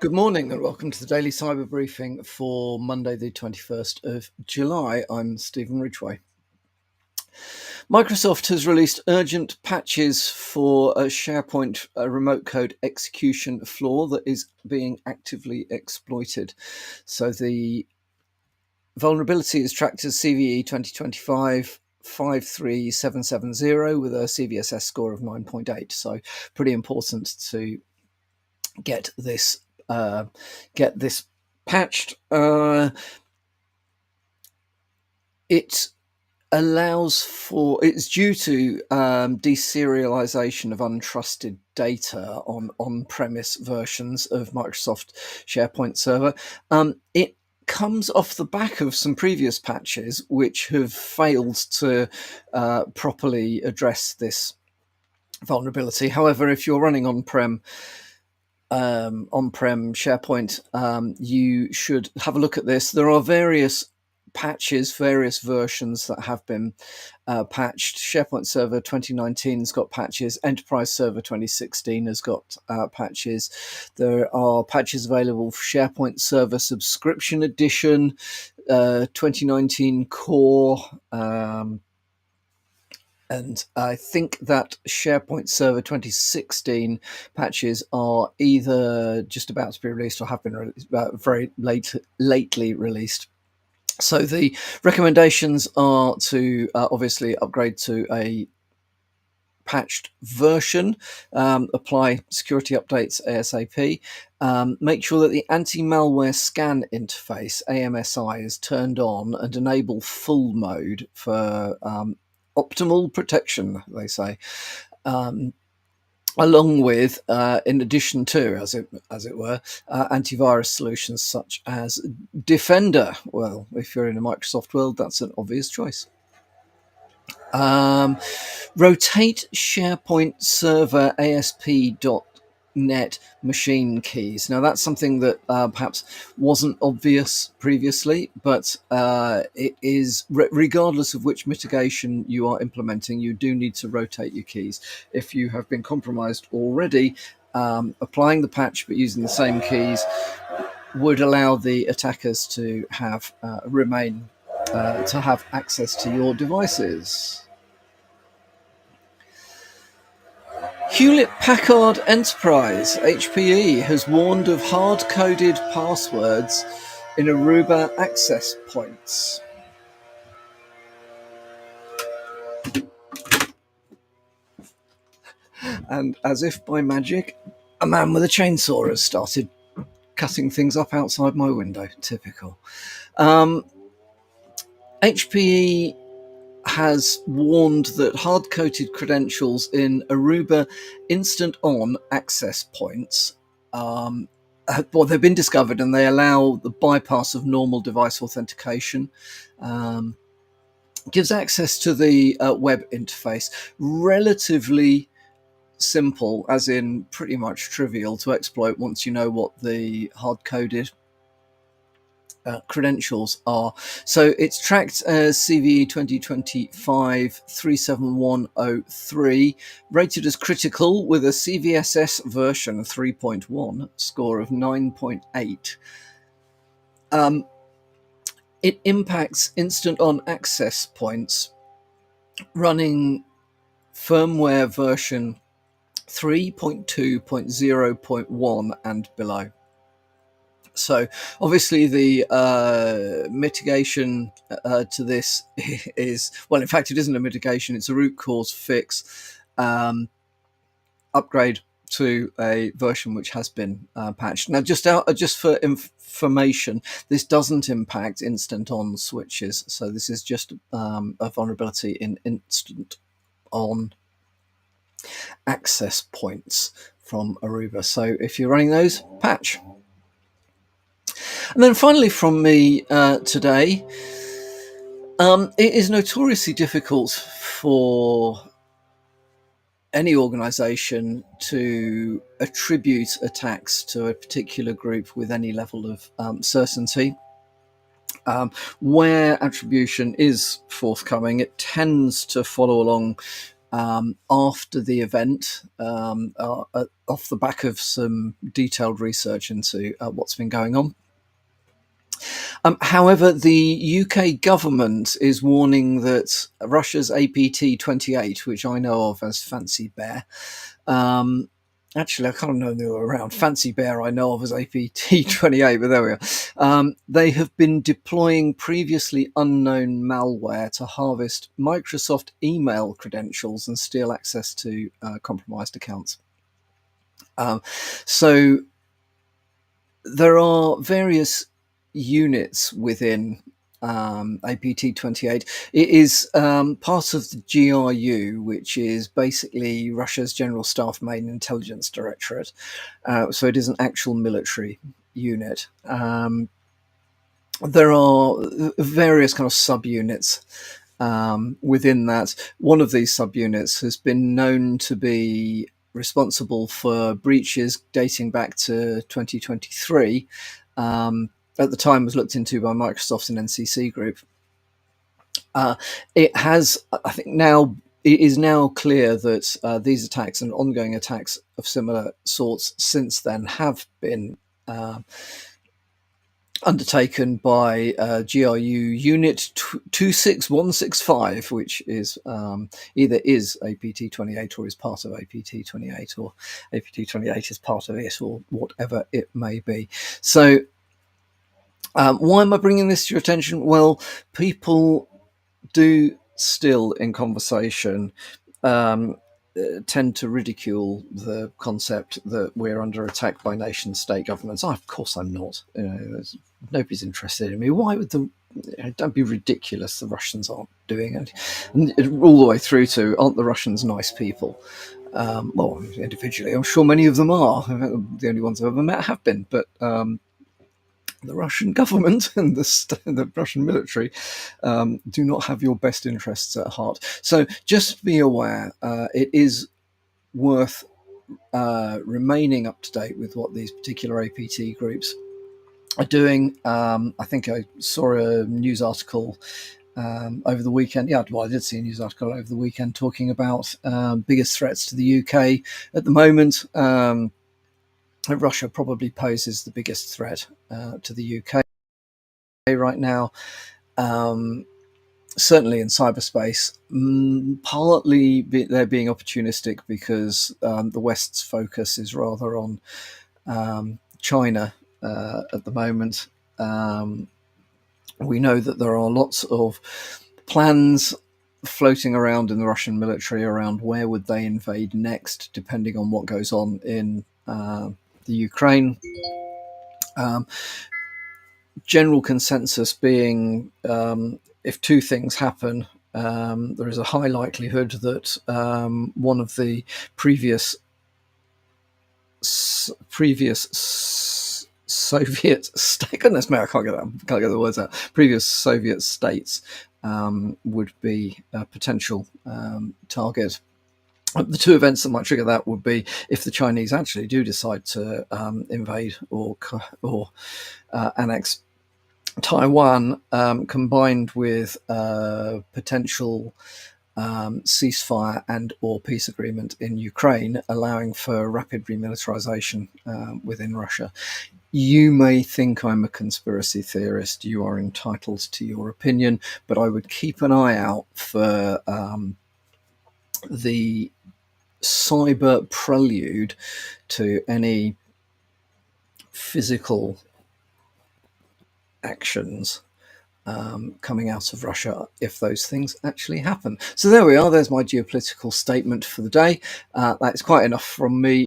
Good morning and welcome to the Daily Cyber Briefing for Monday, the 21st of July. I'm Stephen Ridgway. Microsoft has released urgent patches for a SharePoint remote code execution flaw that is being actively exploited. So the vulnerability is tracked as CVE 2025 53770 with a CVSS score of 9.8. So pretty important to get this patched. It's due to deserialization of untrusted data on on-premise versions of Microsoft SharePoint Server. It comes off the back of some previous patches which have failed to properly address this vulnerability. However, if you're running on-prem SharePoint, you should have a look at this. There are various patches, various versions that have been patched. SharePoint Server 2019 has got patches. Enterprise Server 2016 has got patches. There are patches available for SharePoint Server Subscription Edition, 2019 Core, and I think that SharePoint Server 2016 patches are either just about to be released or have been released, very lately released. So the recommendations are to obviously upgrade to a patched version, apply security updates ASAP, make sure that the anti-malware scan interface, AMSI, is turned on and enable full mode for optimal protection, they say, along with, in addition to, as it were, antivirus solutions such as Defender. Well, if you're in a Microsoft world, that's an obvious choice. Rotate SharePoint Server ASP.NET machine keys. Now, that's something that perhaps wasn't obvious previously, but it is, regardless of which mitigation you are implementing, you do need to rotate your keys. If you have been compromised already, applying the patch but using the same keys would allow the attackers to have to have access to your devices. Hewlett-Packard Enterprise, HPE, has warned of hard-coded passwords in Aruba access points. And as if by magic, a man with a chainsaw has started cutting things up outside my window. Typical. HPE has warned that hard-coded credentials in Aruba instant on access points, they've been discovered, and they allow the bypass of normal device authentication. Gives access to the web interface. Relatively simple, as in pretty much trivial to exploit once you know what the hard-coded credentials are. So it's tracked as CVE 2025 37103, rated as critical with a CVSS version 3.1 score of 9.8. It impacts instant on access points running firmware version 3.2.0.1 and below. So obviously the mitigation to this is, well, in fact, it isn't a mitigation, it's a root cause fix. Upgrade to a version which has been patched. Now, just for information, this doesn't impact instant on switches. So this is just a vulnerability in instant on access points from Aruba. So if you're running those, patch. And then finally from me today, it is notoriously difficult for any organization to attribute attacks to a particular group with any level of certainty. Where attribution is forthcoming, it tends to follow along after the event, off the back of some detailed research into what's been going on. However, the UK government is warning that Russia's APT-28, which I know of as Fancy Bear, actually, I kind of know the other way around. Fancy Bear I know of as APT-28, but there we are. They have been deploying previously unknown malware to harvest Microsoft email credentials and steal access to compromised accounts. So there are various units within APT-28. It is part of the GRU, which is basically Russia's General Staff Main Intelligence Directorate. So it is an actual military unit. There are various kind of subunits within that. One of these subunits has been known to be responsible for breaches dating back to 2023. At the time was looked into by Microsoft and NCC Group. It has, I think now, it is now clear that these attacks and ongoing attacks of similar sorts since then have been undertaken by GRU Unit 26165, which is either is APT-28 or is part of APT-28, or APT-28 is part of it, or whatever it may be. So why am I bringing this to your attention? Well, people do still in conversation tend to ridicule the concept that we're under attack by nation state governments. Of course I'm not. Nobody's interested in me. Why would the... don't be ridiculous. The Russians aren't doing it. And all the way through to, aren't the Russians nice people? Well, individually, I'm sure many of them are. The only ones I've ever met have been. But the Russian government and the Russian military do not have your best interests at heart. So just be aware, it is worth remaining up to date with what these particular APT groups are doing. I think I saw a news article over the weekend. Yeah, well, I did see a news article over the weekend talking about biggest threats to the UK at the moment. Russia probably poses the biggest threat to the UK right now, certainly in cyberspace. Partly they're being opportunistic because the West's focus is rather on China at the moment. We know that there are lots of plans floating around in the Russian military around where would they invade next, depending on what goes on in the Ukraine. General consensus being if two things happen, there is a high likelihood that one of the previous Soviet state, goodness me, I can't get the words out. Previous Soviet states would be a potential target. The two events that might trigger that would be if the Chinese actually do decide to invade or annex Taiwan, combined with potential ceasefire and or peace agreement in Ukraine, allowing for rapid remilitarization within Russia. You may think I'm a conspiracy theorist. You are entitled to your opinion, but I would keep an eye out for the cyber prelude to any physical actions coming out of Russia if those things actually happen. So there we are. There's my geopolitical statement for the day. That's quite enough from me.